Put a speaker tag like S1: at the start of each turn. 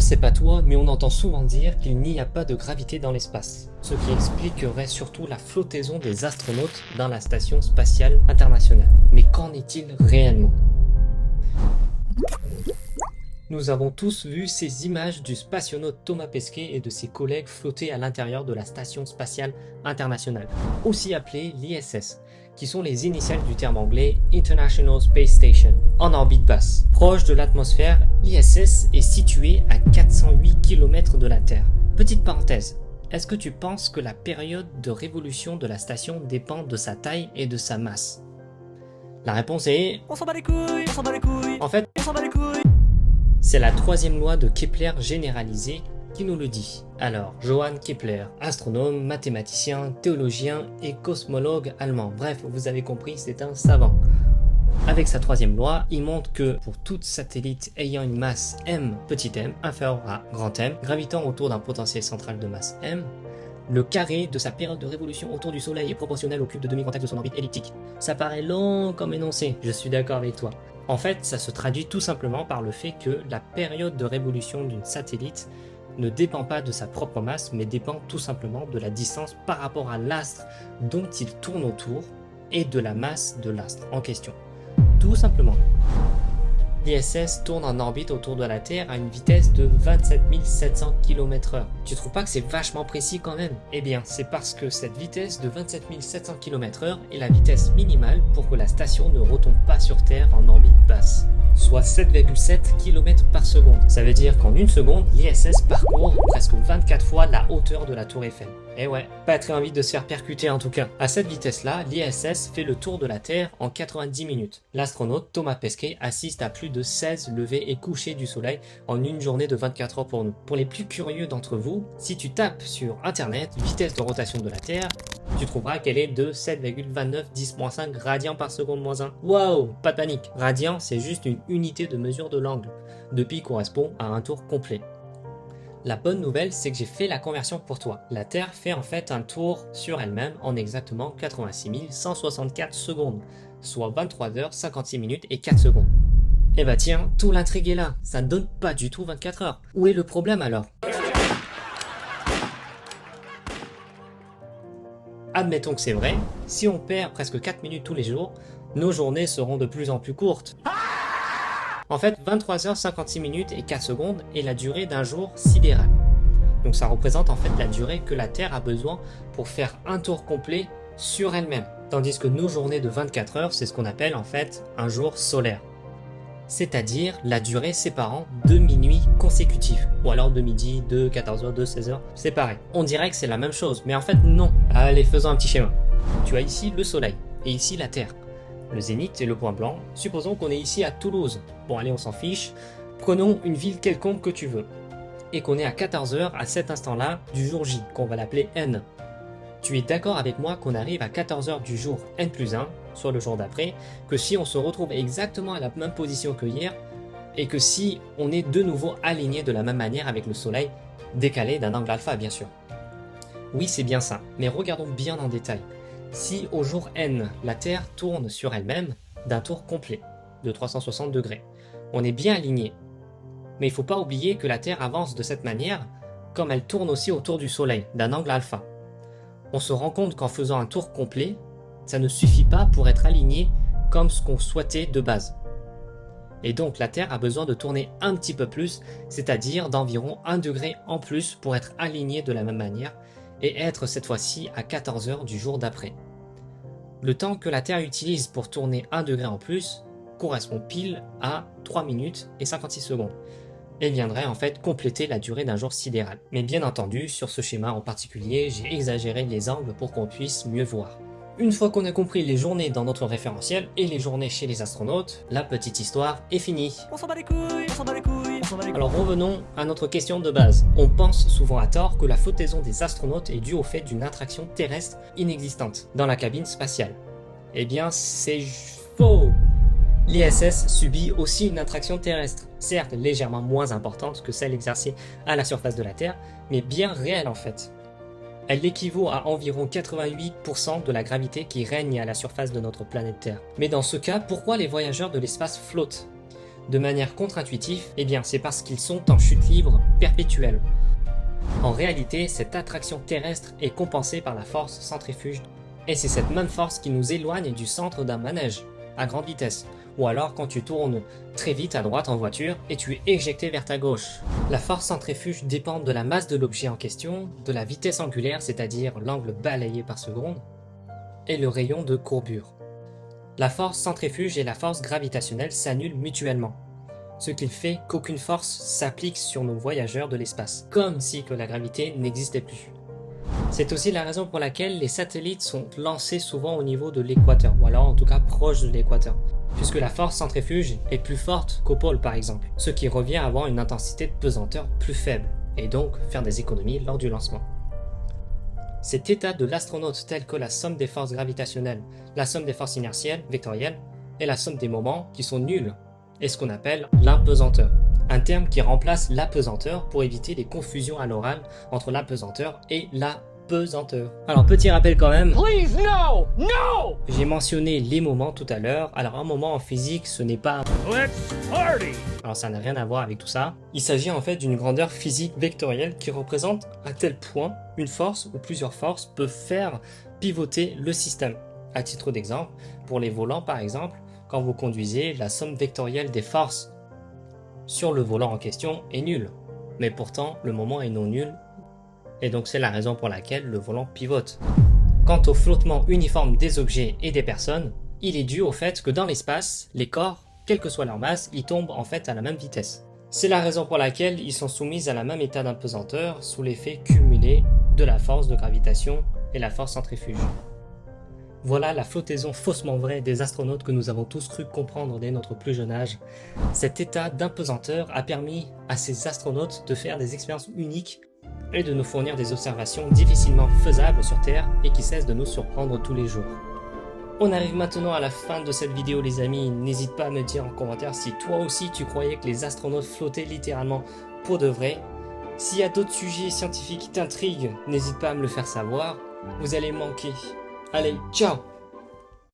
S1: sais pas toi, mais on entend souvent dire qu'il n'y a pas de gravité dans l'espace, ce qui expliquerait surtout la flottaison des astronautes dans la station spatiale internationale. Mais qu'en est-il réellement? Nous avons tous vu ces images du spationaute Thomas Pesquet et de ses collègues flotter à l'intérieur de la station spatiale internationale, aussi appelée l'ISS, qui sont les initiales du terme anglais International Space Station, en orbite basse. Proche de l'atmosphère, l'ISS est située à 408 km de la Terre. Petite parenthèse, est-ce que tu penses que la période de révolution de la station dépend de sa taille et de sa masse? La réponse est... on s'en bat les couilles, on s'en bat les couilles. En fait, on s'en bat les couilles. C'est la troisième loi de Kepler généralisée qui nous le dit. Alors, Johann Kepler, astronome, mathématicien, théologien et cosmologue allemand. Bref, vous avez compris, c'est un savant. Avec sa troisième loi, il montre que pour tout satellite ayant une masse m, petit m, inférieure à grand M, gravitant autour d'un potentiel central de masse m, le carré de sa période de révolution autour du Soleil est proportionnel au cube de demi-grand axe de son orbite elliptique. Ça paraît long comme énoncé, je suis d'accord avec toi. En fait, ça se traduit tout simplement par le fait que la période de révolution d'une satellite ne dépend pas de sa propre masse, mais dépend tout simplement de la distance par rapport à l'astre dont il tourne autour et de la masse de l'astre en question. Tout simplement. L'ISS tourne en orbite autour de la Terre à une vitesse de 27 700 km/h. Tu trouves pas que c'est vachement précis quand même? Eh bien, c'est parce que cette vitesse de 27 700 km/h est la vitesse minimale pour que la station ne retombe pas sur Terre en orbite basse, soit 7,7 km par seconde. Ça veut dire qu'en une seconde, l'ISS parcourt presque 24 fois la hauteur de la tour Eiffel. Eh ouais, pas très envie de se faire percuter en tout cas. À cette vitesse-là, l'ISS fait le tour de la Terre en 90 minutes. L'astronaute Thomas Pesquet assiste à plus de 16 levées et couchers du Soleil en une journée de 24 heures pour nous. Pour les plus curieux d'entre vous, si tu tapes sur internet vitesse de rotation de la Terre, tu trouveras qu'elle est de 7,29 10-5 radians par seconde moins 1. Waouh, pas de panique. Radian, c'est juste une unité de mesure de l'angle. De pi correspond à un tour complet. La bonne nouvelle, c'est que j'ai fait la conversion pour toi. La Terre fait en fait un tour sur elle-même en exactement 86 164 secondes, soit 23 h 56 minutes et 4 secondes. Eh bah tiens, tout l'intrigue est là, ça ne donne pas du tout 24 heures. Où est le problème alors? Admettons que c'est vrai, si on perd presque 4 minutes tous les jours, nos journées seront de plus en plus courtes. En fait, 23 h 56 minutes et 4 secondes est la durée d'un jour sidéral. Donc ça représente en fait la durée que la Terre a besoin pour faire un tour complet sur elle-même. Tandis que nos journées de 24 heures, c'est ce qu'on appelle en fait un jour solaire. C'est-à-dire la durée séparant deux minuits consécutifs. Ou alors de midi, de 14 h, de 16 h, c'est pareil. On dirait que c'est la même chose, mais en fait non. Allez, faisons un petit schéma. Tu as ici le Soleil et ici la Terre. Le zénith est le point blanc. Supposons qu'on est ici à Toulouse. Bon allez, on s'en fiche. Prenons une ville quelconque que tu veux. Et qu'on est à 14 h à cet instant-là du jour J, qu'on va l'appeler N. Tu es d'accord avec moi qu'on arrive à 14 h du jour N+1, soit le jour d'après, que si on se retrouve exactement à la même position que hier, et que si on est de nouveau aligné de la même manière avec le Soleil, décalé d'un angle alpha bien sûr. Oui, c'est bien ça, mais regardons bien en détail. Si au jour N, la Terre tourne sur elle-même d'un tour complet, de 360 degrés, on est bien aligné. Mais il ne faut pas oublier que la Terre avance de cette manière, comme elle tourne aussi autour du Soleil, d'un angle alpha. On se rend compte qu'en faisant un tour complet, ça ne suffit pas pour être aligné comme ce qu'on souhaitait de base. Et donc la Terre a besoin de tourner un petit peu plus, c'est-à-dire d'environ 1 degré en plus pour être alignée de la même manière, et être cette fois-ci à 14 h du jour d'après. Le temps que la Terre utilise pour tourner 1 degré en plus correspond pile à 3 minutes et 56 secondes, et viendrait en fait compléter la durée d'un jour sidéral. Mais bien entendu, sur ce schéma en particulier, j'ai exagéré les angles pour qu'on puisse mieux voir. Une fois qu'on a compris les journées dans notre référentiel et les journées chez les astronautes, la petite histoire est finie. On s'en bat les couilles, on s'en bat les couilles, on s'en bat les couilles. Alors revenons à notre question de base. On pense souvent à tort que la flottaison des astronautes est due au fait d'une attraction terrestre inexistante dans la cabine spatiale. Eh bien c'est faux. L'ISS subit aussi une attraction terrestre, certes légèrement moins importante que celle exercée à la surface de la Terre, mais bien réelle en fait. Elle équivaut à environ 88% de la gravité qui règne à la surface de notre planète Terre. Mais dans ce cas, pourquoi les voyageurs de l'espace flottent? de manière contre-intuitive, eh bien c'est parce qu'ils sont en chute libre perpétuelle. En réalité, cette attraction terrestre est compensée par la force centrifuge, et c'est cette même force qui nous éloigne du centre d'un manège, à grande vitesse, ou alors quand tu tournes très vite à droite en voiture et tu es éjecté vers ta gauche. La force centrifuge dépend de la masse de l'objet en question, de la vitesse angulaire, c'est-à-dire l'angle balayé par seconde, et le rayon de courbure. La force centrifuge et la force gravitationnelle s'annulent mutuellement, ce qui fait qu'aucune force s'applique sur nos voyageurs de l'espace, comme si que la gravité n'existait plus. C'est aussi la raison pour laquelle les satellites sont lancés souvent au niveau de l'équateur, ou alors en tout cas proche de l'équateur, puisque la force centrifuge est plus forte qu'au pôle par exemple, ce qui revient à avoir une intensité de pesanteur plus faible, et donc faire des économies lors du lancement. Cet état de l'astronaute tel que la somme des forces gravitationnelles, la somme des forces inertielles, vectorielles, et la somme des moments qui sont nuls, est ce qu'on appelle l'impesanteur. Un terme qui remplace l'apesanteur pour éviter les confusions à l'oral entre l'apesanteur et la pesanteur. Alors petit rappel quand même,
S2: Please, no! No!
S1: j'ai mentionné les moments tout à l'heure. Alors un moment en physique ce n'est pas...
S2: Let's party!
S1: Alors ça n'a rien à voir avec tout ça. Il s'agit en fait d'une grandeur physique vectorielle qui représente à tel point une force ou plusieurs forces peuvent faire pivoter le système. À titre d'exemple, pour les volants par exemple, quand vous conduisez, la somme vectorielle des forces sur le volant en question est nulle. Mais pourtant, le moment est non nul, et donc c'est la raison pour laquelle le volant pivote. Quant au flottement uniforme des objets et des personnes, il est dû au fait que dans l'espace, les corps, quelle que soit leur masse, ils tombent en fait à la même vitesse. C'est la raison pour laquelle ils sont soumis à la même état d'impesanteur sous l'effet cumulé de la force de gravitation et la force centrifuge. Voilà la flottaison faussement vraie des astronautes que nous avons tous cru comprendre dès notre plus jeune âge. Cet état d'impesanteur a permis à ces astronautes de faire des expériences uniques et de nous fournir des observations difficilement faisables sur Terre et qui cessent de nous surprendre tous les jours. On arrive maintenant à la fin de cette vidéo les amis, n'hésite pas à me dire en commentaire si toi aussi tu croyais que les astronautes flottaient littéralement pour de vrai. S'il y a d'autres sujets scientifiques qui t'intriguent, n'hésite pas à me le faire savoir, vous allez manquer. Allez, ciao!